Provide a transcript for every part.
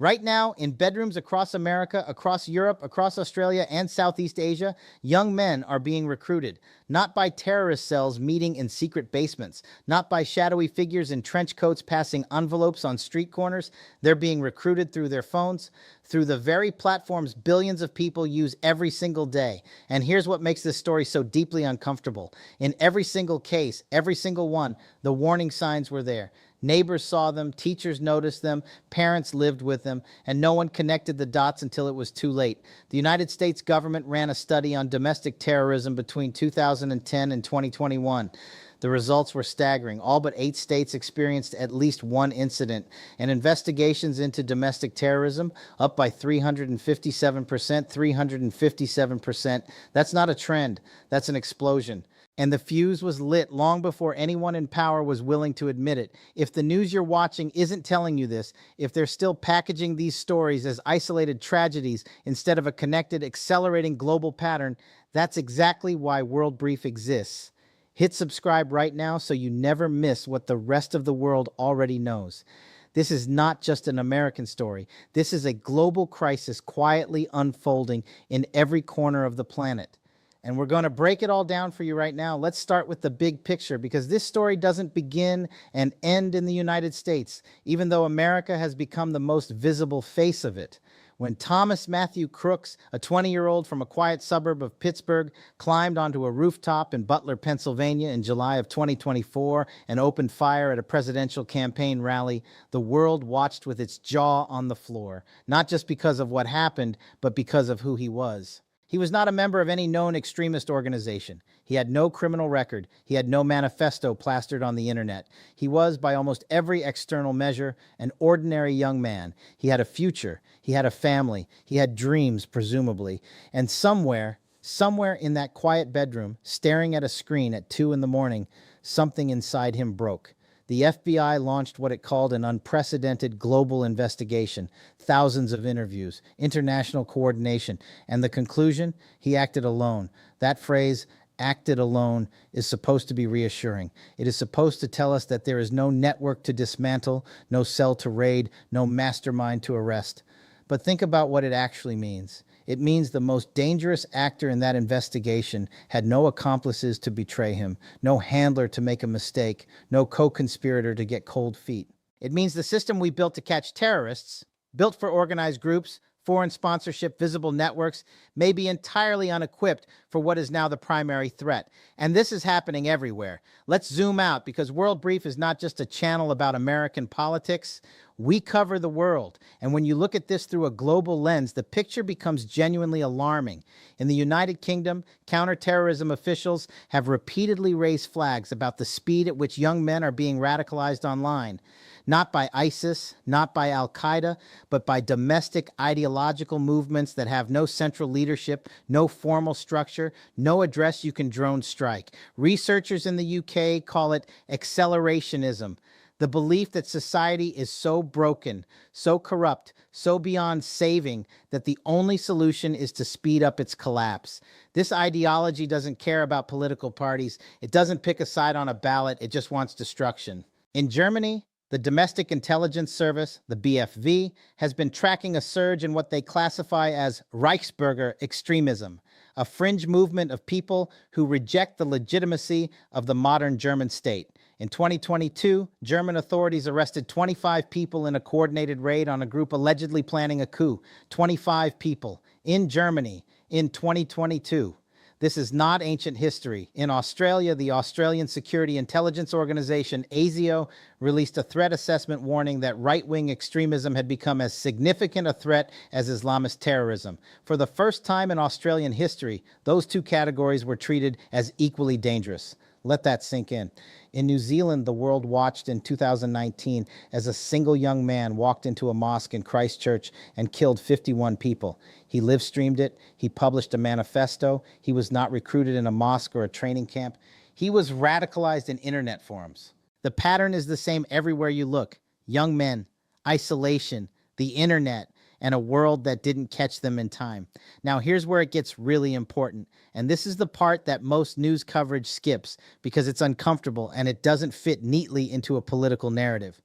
Right now, in bedrooms across America, across Europe, across Australia, and Southeast Asia, young men are being recruited, not by terrorist cells meeting in secret basements, not by shadowy figures in trench coats passing envelopes on street corners. They're being recruited through their phones, through the very platforms billions of people use every single day. And here's what makes this story so deeply uncomfortable. In every single case, every single one, the warning signs were there. Neighbors saw them, teachers noticed them, parents lived with them, and no one connected the dots until it was too late. The United States government ran a study on domestic terrorism between 2010 and 2021. The results were staggering. All but 8 states experienced at least one incident, and investigations into domestic terrorism up by 357%, 357%. That's not a trend, that's an explosion. And the fuse was lit long before anyone in power was willing to admit it. If the news you're watching isn't telling you this, if they're still packaging these stories as isolated tragedies instead of a connected, accelerating global pattern, that's exactly why World Brief exists. Hit subscribe right now so you never miss what the rest of the world already knows. This is not just an American story. This is a global crisis quietly unfolding in every corner of the planet. And we're going to break it all down for you right now. Let's start with the big picture, because this story doesn't begin and end in the United States, even though America has become the most visible face of it. When Thomas Matthew Crooks, a 20-year-old from a quiet suburb of Pittsburgh, climbed onto a rooftop in Butler, Pennsylvania in July of 2024 and opened fire at a presidential campaign rally, the world watched with its jaw on the floor, not just because of what happened, but because of who he was. He was not a member of any known extremist organization. He had no criminal record. He had no manifesto plastered on the internet. He was, by almost every external measure, an ordinary young man. He had a future. He had a family. He had dreams, presumably. And somewhere in that quiet bedroom, staring at a screen at 2 a.m, something inside him broke. The FBI launched what it called an unprecedented global investigation, thousands of interviews, international coordination, and the conclusion, he acted alone. That phrase, acted alone, is supposed to be reassuring. It is supposed to tell us that there is no network to dismantle, no cell to raid, no mastermind to arrest. But think about what it actually means. It means the most dangerous actor in that investigation had no accomplices to betray him, no handler to make a mistake, no co-conspirator to get cold feet. It means the system we built to catch terrorists, built for organized groups, foreign sponsorship, visible networks, may be entirely unequipped for what is now the primary threat. And this is happening everywhere. Let's zoom out, because World Brief is not just a channel about American politics. We cover the world. And when you look at this through a global lens, the picture becomes genuinely alarming. In the United Kingdom, counterterrorism officials have repeatedly raised flags about the speed at which young men are being radicalized online. Not by ISIS, not by Al-Qaeda, but by domestic ideological movements that have no central leadership, no formal structure, no address you can drone strike. Researchers in the UK call it accelerationism. The belief that society is so broken, so corrupt, so beyond saving that the only solution is to speed up its collapse. This ideology doesn't care about political parties. It doesn't pick a side on a ballot. It just wants destruction. In Germany, the Domestic Intelligence Service, the BFV, has been tracking a surge in what they classify as Reichsbürger extremism, a fringe movement of people who reject the legitimacy of the modern German state. In 2022, German authorities arrested 25 people in a coordinated raid on a group allegedly planning a coup. 25 people in Germany in 2022. This is not ancient history. In Australia, the Australian Security Intelligence Organization, ASIO, released a threat assessment warning that right-wing extremism had become as significant a threat as Islamist terrorism. For the first time in Australian history, those two categories were treated as equally dangerous. Let that sink in. In New Zealand, the world watched in 2019 as a single young man walked into a mosque in Christchurch and killed 51 people. He live-streamed it. He published a manifesto. He was not recruited in a mosque or a training camp. He was radicalized in internet forums. The pattern is the same everywhere you look. Young men, isolation, the internet, and a world that didn't catch them in time. Now, here's where it gets really important. And this is the part that most news coverage skips because it's uncomfortable and it doesn't fit neatly into a political narrative.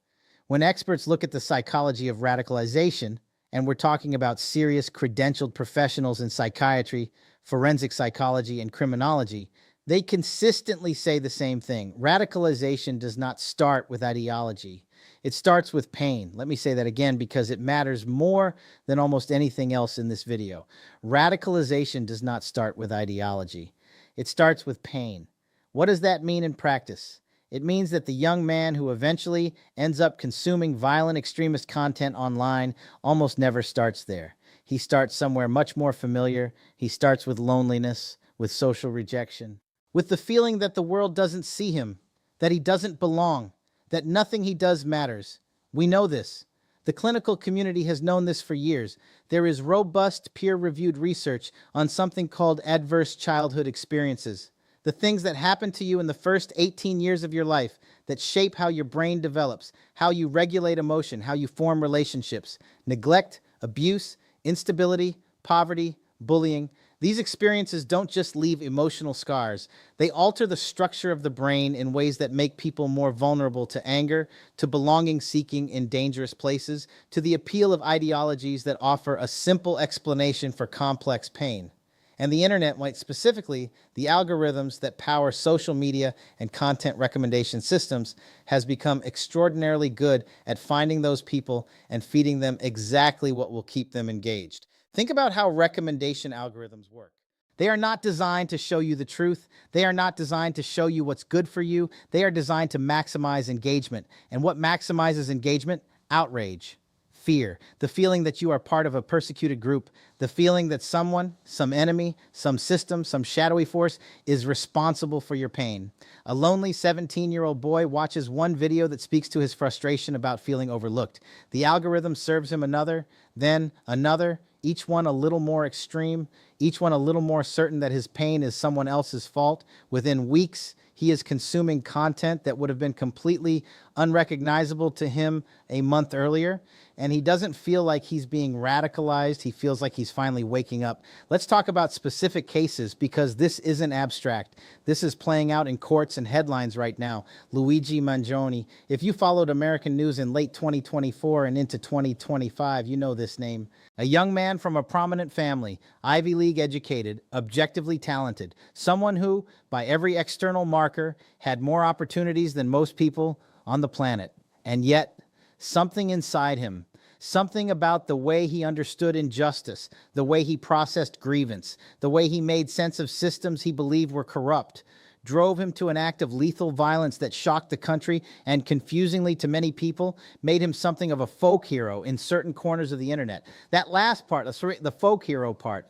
When experts look at the psychology of radicalization, and we're talking about serious credentialed professionals in psychiatry, forensic psychology, and criminology, they consistently say the same thing. Radicalization does not start with ideology. It starts with pain. Let me say that again because it matters more than almost anything else in this video. Radicalization does not start with ideology. It starts with pain. What does that mean in practice? It means that the young man who eventually ends up consuming violent extremist content online almost never starts there. He starts somewhere much more familiar. He starts with loneliness, with social rejection, with the feeling that the world doesn't see him, that he doesn't belong, that nothing he does matters. We know this. The clinical community has known this for years. There is robust, peer-reviewed research on something called adverse childhood experiences. The things that happen to you in the first 18 years of your life that shape how your brain develops, how you regulate emotion, how you form relationships. Neglect, abuse, instability, poverty, bullying. These experiences don't just leave emotional scars. They alter the structure of the brain in ways that make people more vulnerable to anger, to belonging seeking in dangerous places, to the appeal of ideologies that offer a simple explanation for complex pain. And the internet, specifically the algorithms that power social media and content recommendation systems, has become extraordinarily good at finding those people and feeding them exactly what will keep them engaged. Think about how recommendation algorithms work. They are not designed to show you the truth. They are not designed to show you what's good for you. They are designed to maximize engagement. And what maximizes engagement? Outrage. Fear, the feeling that you are part of a persecuted group, the feeling that someone, some enemy, some system, some shadowy force is responsible for your pain. A lonely 17-year-old boy watches one video that speaks to his frustration about feeling overlooked. The algorithm serves him another, then another, each one a little more extreme, each one a little more certain that his pain is someone else's fault. Within weeks, he is consuming content that would have been completely unrecognizable to him a month earlier, and he doesn't feel like he's being radicalized. He feels like he's finally waking up. Let's talk about specific cases because this isn't abstract. This is playing out in courts and headlines right now. Luigi Mangione. If you followed American news in late 2024 and into 2025, you know this name. A young man from a prominent family, Ivy League educated, objectively talented, someone who, by every external marker, had more opportunities than most people on the planet. And yet, something inside him, something about the way he understood injustice, the way he processed grievance, the way he made sense of systems he believed were corrupt, drove him to an act of lethal violence that shocked the country and, confusingly to many people, made him something of a folk hero in certain corners of the internet. That last part, the folk hero part,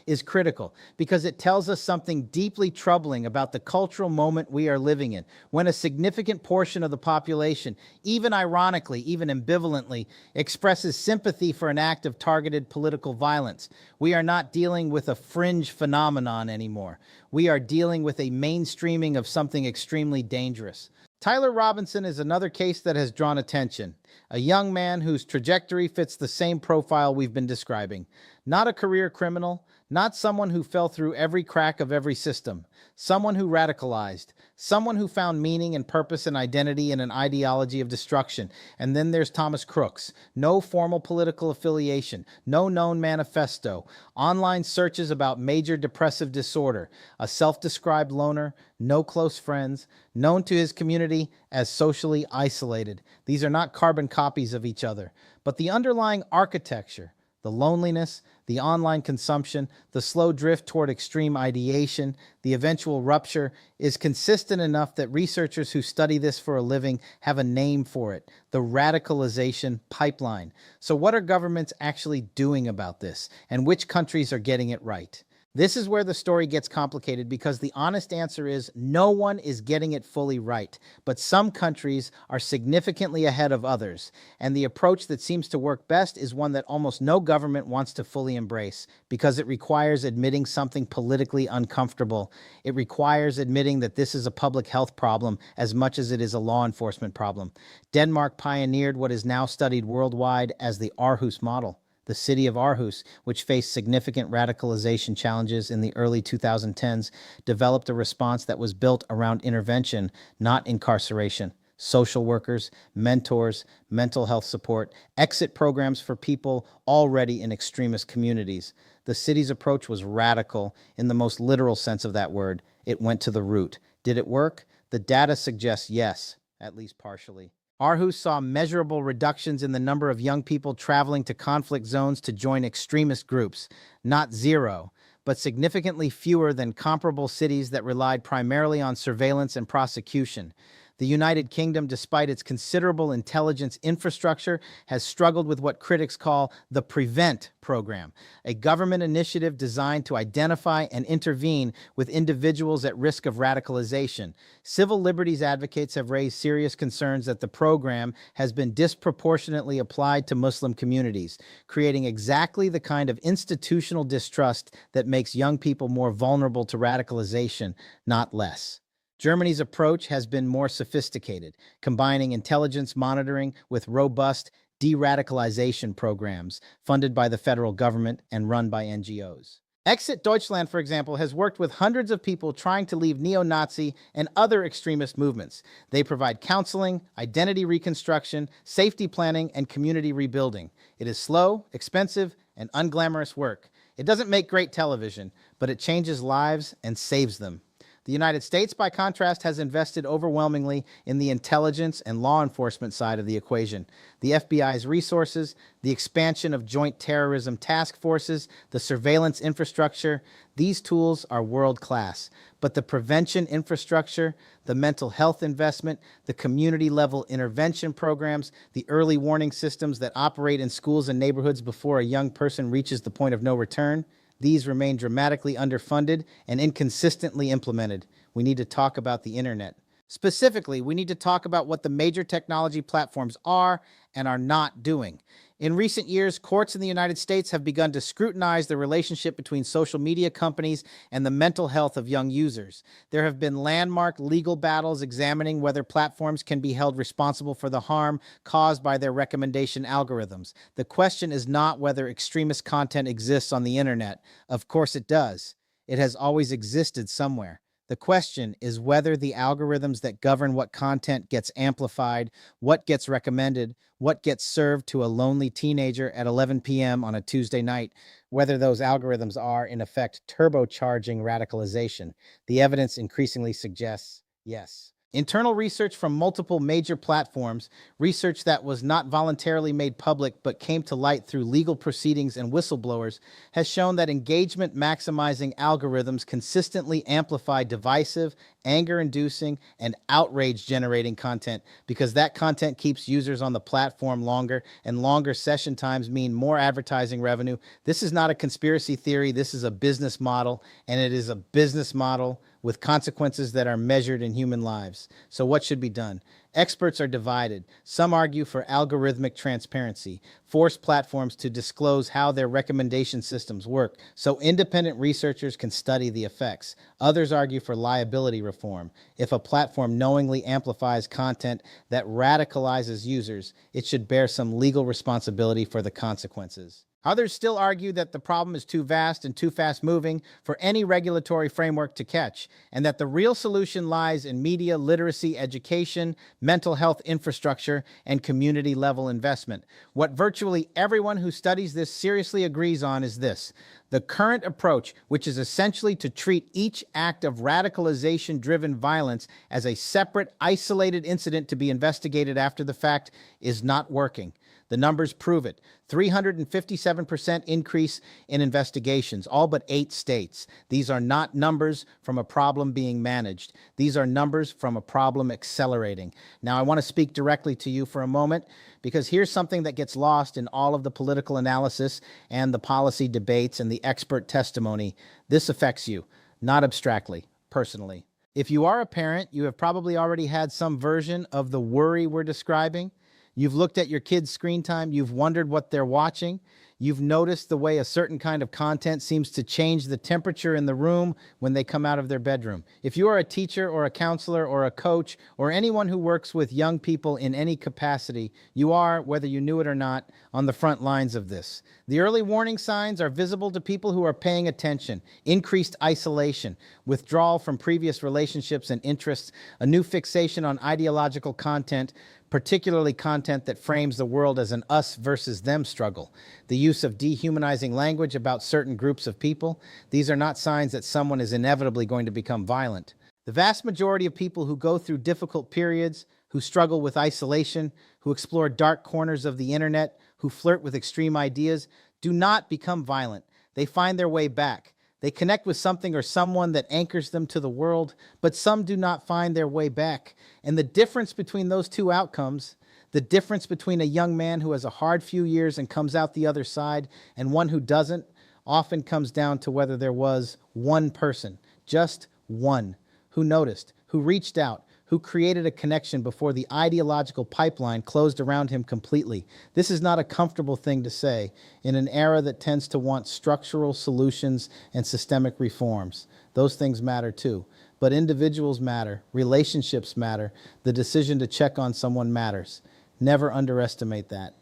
is critical because it tells us something deeply troubling about the cultural moment we are living in, when a significant portion of the population, even ironically, even ambivalently, expresses sympathy for an act of targeted political violence. We are not dealing with a fringe phenomenon anymore. We are dealing with a mainstreaming of something extremely dangerous. Tyler Robinson is another case that has drawn attention. A young man whose trajectory fits the same profile we've been describing. Not a career criminal, not someone who fell through every crack of every system. Someone who radicalized. Someone who found meaning and purpose and identity in an ideology of destruction. And then there's Thomas Crooks. No formal political affiliation. No known manifesto. Online searches about major depressive disorder. A self-described loner. No close friends. Known to his community as socially isolated. These are not carbon copies of each other. But the underlying architecture, the loneliness, the online consumption, the slow drift toward extreme ideation, the eventual rupture, is consistent enough that researchers who study this for a living have a name for it: the radicalization pipeline. So what are governments actually doing about this, and which countries are getting it right? This is where the story gets complicated because the honest answer is no one is getting it fully right, but some countries are significantly ahead of others, and the approach that seems to work best is one that almost no government wants to fully embrace because it requires admitting something politically uncomfortable. It requires admitting that this is a public health problem as much as it is a law enforcement problem. Denmark pioneered what is now studied worldwide as the Aarhus model. The city of Aarhus, which faced significant radicalization challenges in the early 2010s, developed a response that was built around intervention, not incarceration. social workers, mentors, mental health support, exit programs for people already in extremist communities. The city's approach was radical in the most literal sense of that word. It went to the root. Did it work? The data suggests yes, at least partially. Aarhus saw measurable reductions in the number of young people traveling to conflict zones to join extremist groups. Not zero, but significantly fewer than comparable cities that relied primarily on surveillance and prosecution. The United Kingdom, despite its considerable intelligence infrastructure, has struggled with what critics call the PREVENT program, a government initiative designed to identify and intervene with individuals at risk of radicalization. Civil liberties advocates have raised serious concerns that the program has been disproportionately applied to Muslim communities, creating exactly the kind of institutional distrust that makes young people more vulnerable to radicalization, not less. Germany's approach has been more sophisticated, combining intelligence monitoring with robust de-radicalization programs funded by the federal government and run by NGOs. Exit Deutschland, for example, has worked with hundreds of people trying to leave neo-Nazi and other extremist movements. They provide counseling, identity reconstruction, safety planning, and community rebuilding. It is slow, expensive, and unglamorous work. It doesn't make great television, but it changes lives and saves them. The United States, by contrast, has invested overwhelmingly in the intelligence and law enforcement side of the equation. The FBI's resources, the expansion of joint terrorism task forces, the surveillance infrastructure, these tools are world-class. But the prevention infrastructure, the mental health investment, the community-level intervention programs, the early warning systems that operate in schools and neighborhoods before a young person reaches the point of no return, these remain dramatically underfunded and inconsistently implemented. We need to talk about the internet. Specifically, we need to talk about what the major technology platforms are and are not doing. In recent years, courts in the United States have begun to scrutinize the relationship between social media companies and the mental health of young users. There have been landmark legal battles examining whether platforms can be held responsible for the harm caused by their recommendation algorithms. The question is not whether extremist content exists on the internet. Of course it does. It has always existed somewhere. The question is whether the algorithms that govern what content gets amplified, what gets recommended, what gets served to a lonely teenager at 11 p.m. on a Tuesday night, whether those algorithms are, in effect, turbocharging radicalization. The evidence increasingly suggests yes. Internal research from multiple major platforms, research that was not voluntarily made public but came to light through legal proceedings and whistleblowers, has shown that engagement-maximizing algorithms consistently amplify divisive, anger-inducing, and outrage-generating content because that content keeps users on the platform longer, and longer session times mean more advertising revenue. This is not a conspiracy theory. This is a business model, and it is a business model with consequences that are measured in human lives. So what should be done? Experts are divided. Some argue for algorithmic transparency, force platforms to disclose how their recommendation systems work so independent researchers can study the effects. Others argue for liability reform. If a platform knowingly amplifies content that radicalizes users, it should bear some legal responsibility for the consequences. Others still argue that the problem is too vast and too fast-moving for any regulatory framework to catch, and that the real solution lies in media literacy education, mental health infrastructure, and community-level investment. What virtually everyone who studies this seriously agrees on is this: the current approach, which is essentially to treat each act of radicalization-driven violence as a separate, isolated incident to be investigated after the fact, is not working. The numbers prove it. 357% increase in investigations, all but 8 states. These are not numbers from a problem being managed. These are numbers from a problem accelerating. Now, I want to speak directly to you for a moment, because here's something that gets lost in all of the political analysis and the policy debates and the expert testimony. This affects you, not abstractly, personally. If you are a parent, you have probably already had some version of the worry we're describing. You've looked at your kids' screen time. You've wondered what they're watching. You've noticed the way a certain kind of content seems to change the temperature in the room when they come out of their bedroom. If you are a teacher or a counselor or a coach or anyone who works with young people in any capacity, you are, whether you knew it or not, on the front lines of this. The early warning signs are visible to people who are paying attention: increased isolation, withdrawal from previous relationships and interests, a new fixation on ideological content, particularly content that frames the world as an us versus them struggle, the use of dehumanizing language about certain groups of people. These are not signs that someone is inevitably going to become violent. The vast majority of people who go through difficult periods, who struggle with isolation, who explore dark corners of the internet, who flirt with extreme ideas, do not become violent. They find their way back. They connect with something or someone that anchors them to the world, but some do not find their way back. And the difference between those two outcomes, the difference between a young man who has a hard few years and comes out the other side and one who doesn't, often comes down to whether there was one person, just one, who noticed, who reached out, who created a connection before the ideological pipeline closed around him completely. This is not a comfortable thing to say in an era that tends to want structural solutions and systemic reforms. Those things matter too. But individuals matter, relationships matter, the decision to check on someone matters. Never underestimate that.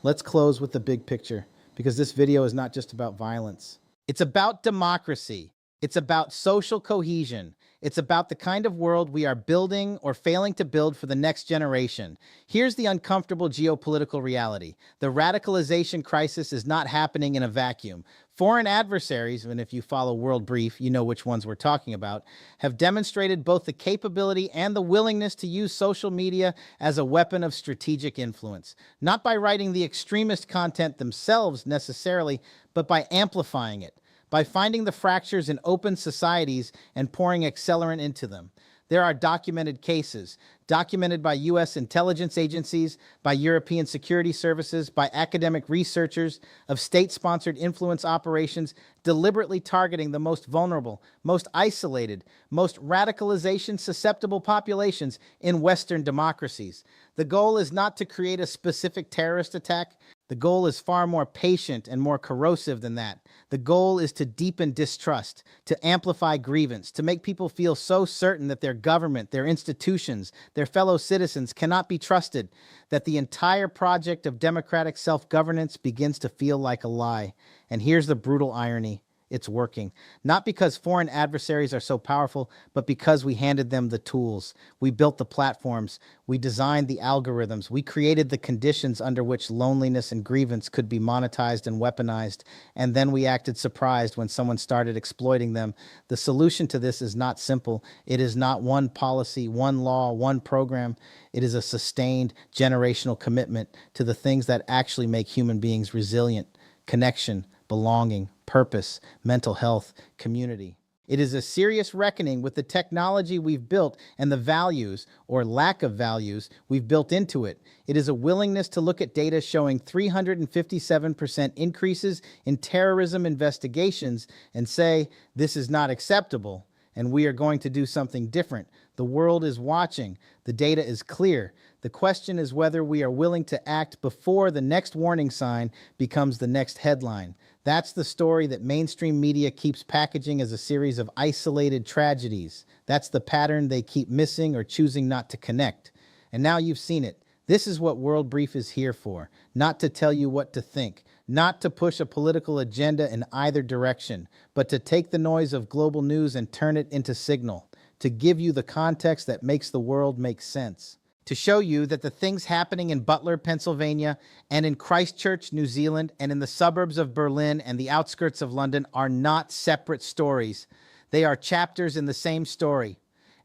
Let's close with the big picture, because this video is not just about violence. It's about democracy. It's about social cohesion. It's about the kind of world we are building or failing to build for the next generation. Here's the uncomfortable geopolitical reality. The radicalization crisis is not happening in a vacuum. Foreign adversaries, and if you follow World Brief, you know which ones we're talking about, have demonstrated both the capability and the willingness to use social media as a weapon of strategic influence. Not by writing the extremist content themselves necessarily, but by amplifying it, by finding the fractures in open societies and pouring accelerant into them. There are documented cases, documented by U.S. intelligence agencies, by European security services, by academic researchers, of state-sponsored influence operations deliberately targeting the most vulnerable, most isolated, most radicalization-susceptible populations in Western democracies. The goal is not to create a specific terrorist attack. The goal is far more patient and more corrosive than that. The goal is to deepen distrust, to amplify grievance, to make people feel so certain that their government, their institutions, their fellow citizens cannot be trusted, that the entire project of democratic self-governance begins to feel like a lie. And here's the brutal irony. It's working. Not because foreign adversaries are so powerful, but because we handed them the tools. We built the platforms. We designed the algorithms. We created the conditions under which loneliness and grievance could be monetized and weaponized. And then we acted surprised when someone started exploiting them. The solution to this is not simple. It is not one policy, one law, one program. It is a sustained generational commitment to the things that actually make human beings resilient: connection, belonging, purpose, mental health, community. It is a serious reckoning with the technology we've built and the values, or lack of values, we've built into it. It is a willingness to look at data showing 357% increases in terrorism investigations and say, this is not acceptable, and we are going to do something different. The world is watching. The data is clear. The question is whether we are willing to act before the next warning sign becomes the next headline. That's the story that mainstream media keeps packaging as a series of isolated tragedies. That's the pattern they keep missing or choosing not to connect. And now you've seen it. This is what World Brief is here for. Not to tell you what to think, not to push a political agenda in either direction, but to take the noise of global news and turn it into signal, to give you the context that makes the world make sense, to show you that the things happening in Butler, Pennsylvania, and in Christchurch, New Zealand, and in the suburbs of Berlin and the outskirts of London are not separate stories. They are chapters in the same story,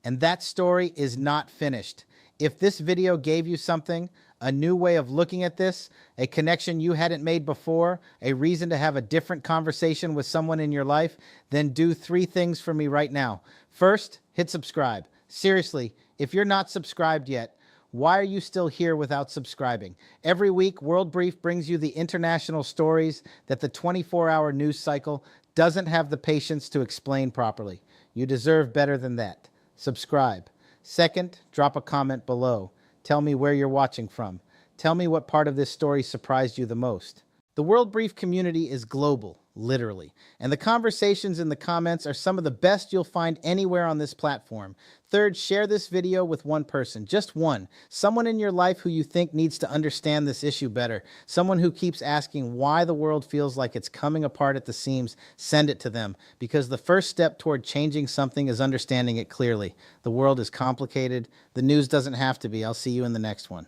and that story is not finished. If this video gave you something, a new way of looking at this, a connection you hadn't made before, a reason to have a different conversation with someone in your life, then do 3 things for me right now. First, hit subscribe. Seriously, if you're not subscribed yet, why are you still here without subscribing? Every week, World Brief brings you the international stories that the 24-hour news cycle doesn't have the patience to explain properly. You deserve better than that. Subscribe. Second, drop a comment below. Tell me where you're watching from. Tell me what part of this story surprised you the most. The World Brief community is global, literally, and the conversations in the comments are some of the best you'll find anywhere on this platform. Third, share this video with one person, just one, someone in your life who you think needs to understand this issue better, someone who keeps asking why the world feels like it's coming apart at the seams. Send it to them, because the first step toward changing something is understanding it clearly. The world is complicated. The news doesn't have to be. I'll see you in the next one.